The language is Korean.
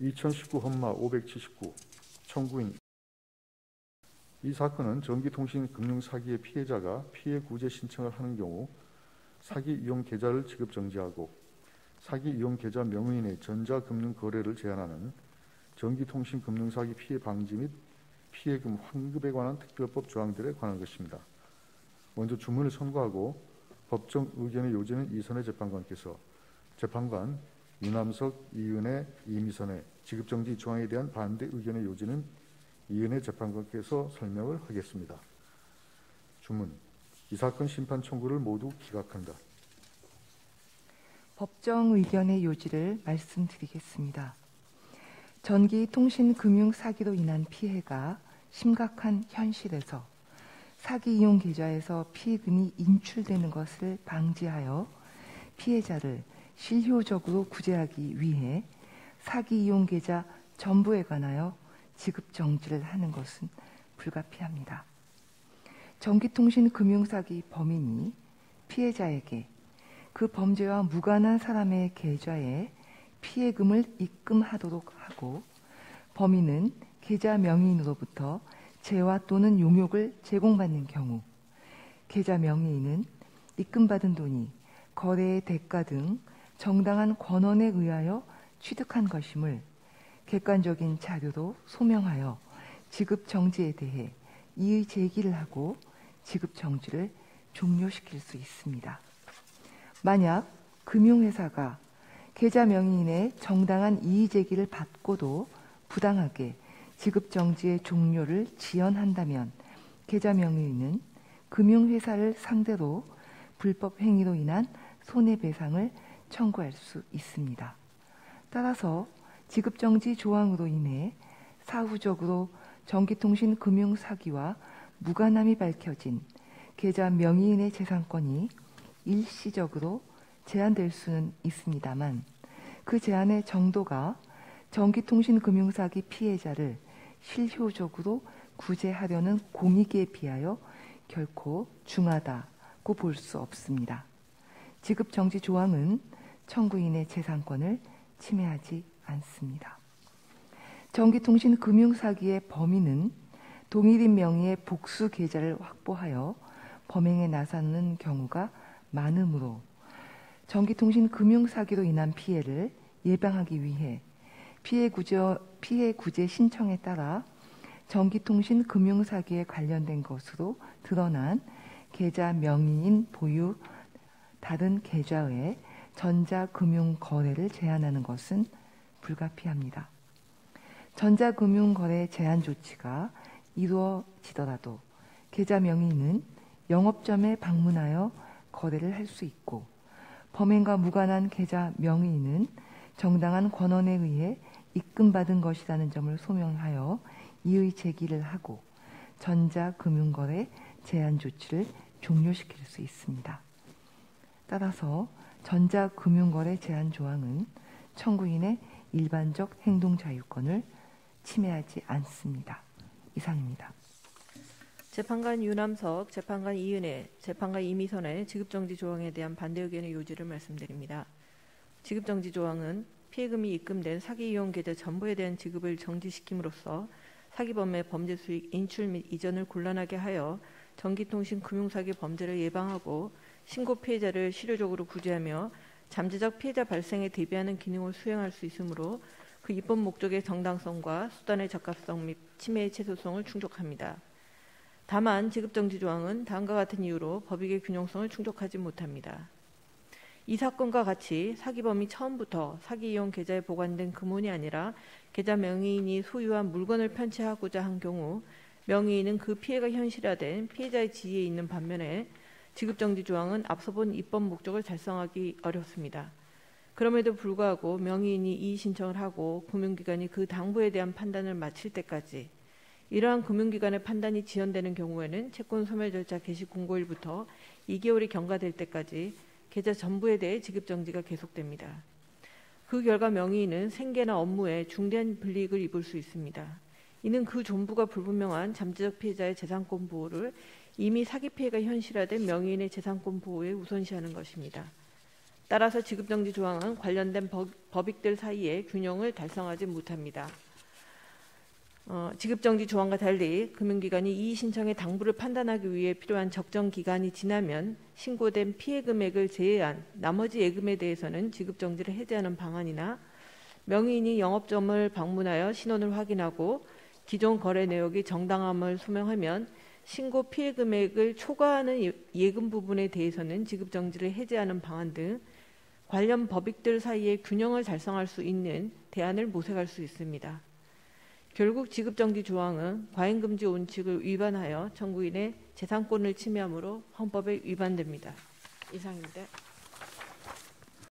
2019 헌마 579 청구인. 이 사건은 전기통신금융사기의 피해자가 피해 구제 신청을 하는 경우 사기 이용 계좌를 지급 정지하고 사기 이용 계좌 명의인의 전자금융 거래를 제한하는 전기통신금융사기 피해 방지 및 피해금 환급에 관한 특별법 조항들에 관한 것입니다. 먼저 주문을 선고하고 법정 의견의 요지는 이선의 재판관께서, 재판관 유남석, 이은혜, 이미선의 지급정지 조항에 대한 반대 의견의 요지는 이은혜 재판관께서 설명을 하겠습니다. 주문. 이 사건 심판 청구를 모두 기각한다. 법정 의견의 요지를 말씀드리겠습니다. 전기통신금융 사기로 인한 피해가 심각한 현실에서 사기 이용 계좌에서 피해금이 인출되는 것을 방지하여 피해자를 실효적으로 구제하기 위해 사기 이용 계좌 전부에 관하여 지급 정지를 하는 것은 불가피합니다. 전기통신금융사기 범인이 피해자에게 그 범죄와 무관한 사람의 계좌에 피해금을 입금하도록 하고 범인은 계좌 명의인으로부터 재화 또는 용역을 제공받는 경우 계좌 명의인은 입금받은 돈이 거래의 대가 등 정당한 권한에 의하여 취득한 것임을 객관적인 자료로 소명하여 지급 정지에 대해 이의 제기를 하고 지급 정지를 종료시킬 수 있습니다. 만약 금융회사가 계좌 명의인의 정당한 이의 제기를 받고도 부당하게 지급 정지의 종료를 지연한다면 계좌 명의인은 금융회사를 상대로 불법 행위로 인한 손해배상을 청구할 수 있습니다. 따라서 지급정지 조항으로 인해 사후적으로 전기통신 금융 사기와 무관함이 밝혀진 계좌 명의인의 재산권이 일시적으로 제한될 수는 있습니다만 그 제한의 정도가 전기통신 금융 사기 피해자를 실효적으로 구제하려는 공익에 비하여 결코 중하다고 볼 수 없습니다. 지급정지 조항은 청구인의 재산권을 침해하지 않습니다. 전기통신 금융사기의 범인은 동일인 명의의 복수 계좌를 확보하여 범행에 나서는 경우가 많으므로 전기통신 금융사기로 인한 피해를 예방하기 위해 피해 구제 신청에 따라 전기통신 금융사기에 관련된 것으로 드러난 계좌 명의인 보유 다른 계좌의 전자금융 거래를 제한하는 것은 불가피합니다. 전자금융 거래 제한 조치가 이루어지더라도 계좌 명의인은 영업점에 방문하여 거래를 할 수 있고 범행과 무관한 계좌 명의인은 정당한 권한에 의해 입금받은 것이라는 점을 소명하여 이의 제기를 하고 전자금융거래 제한 조치를 종료시킬 수 있습니다. 따라서 전자금융거래 제한 조항은 청구인의 일반적 행동 자유권을 침해하지 않습니다. 이상입니다. 재판관 유남석, 재판관 이은혜, 재판관 이미선의 지급정지 조항에 대한 반대 의견의 요지를 말씀드립니다. 지급정지 조항은 피해금이 입금된 사기 이용 계좌 전부에 대한 지급을 정지시킴으로써 사기범의 범죄 수익 인출 및 이전을 곤란하게 하여 전기통신 금융사기 범죄를 예방하고 신고 피해자를 실효적으로 구제하며 잠재적 피해자 발생에 대비하는 기능을 수행할 수 있으므로 그 입법 목적의 정당성과 수단의 적합성 및 침해의 최소성을 충족합니다. 다만 지급정지 조항은 다음과 같은 이유로 법익의 균형성을 충족하지 못합니다. 이 사건과 같이 사기범이 처음부터 사기 이용 계좌에 보관된 금원이 아니라 계좌 명의인이 소유한 물건을 편취하고자 한 경우 명의인은 그 피해가 현실화된 피해자의 지위에 있는 반면에 지급정지 조항은 앞서 본 입법 목적을 달성하기 어렵습니다. 그럼에도 불구하고 명의인이 이의 신청을 하고 금융기관이 그 당부에 대한 판단을 마칠 때까지 이러한 금융기관의 판단이 지연되는 경우에는 채권 소멸 절차 개시 공고일부터 2개월이 경과될 때까지 계좌 전부에 대해 지급정지가 계속됩니다. 그 결과 명의인은 생계나 업무에 중대한 불이익을 입을 수 있습니다. 이는 그 존부가 불분명한 잠재적 피해자의 재산권 보호를 이미 사기 피해가 현실화된 명의인의 재산권 보호에 우선시하는 것입니다. 따라서 지급정지 조항은 관련된 법익들 사이의 균형을 달성하지 못합니다. 지급정지 조항과 달리 금융기관이 이의 신청의 당부를 판단하기 위해 필요한 적정 기간이 지나면 신고된 피해 금액을 제외한 나머지 예금에 대해서는 지급정지를 해제하는 방안이나 명의인이 영업점을 방문하여 신원을 확인하고 기존 거래 내역이 정당함을 소명하면 신고 피해 금액을 초과하는 예금 부분에 대해서는 지급정지를 해제하는 방안 등 관련 법익들 사이의 균형을 달성할 수 있는 대안을 모색할 수 있습니다. 결국 지급정지 조항은 과잉금지 원칙을 위반하여 청구인의 재산권을 침해하므로 헌법에 위반됩니다. 이상입니다.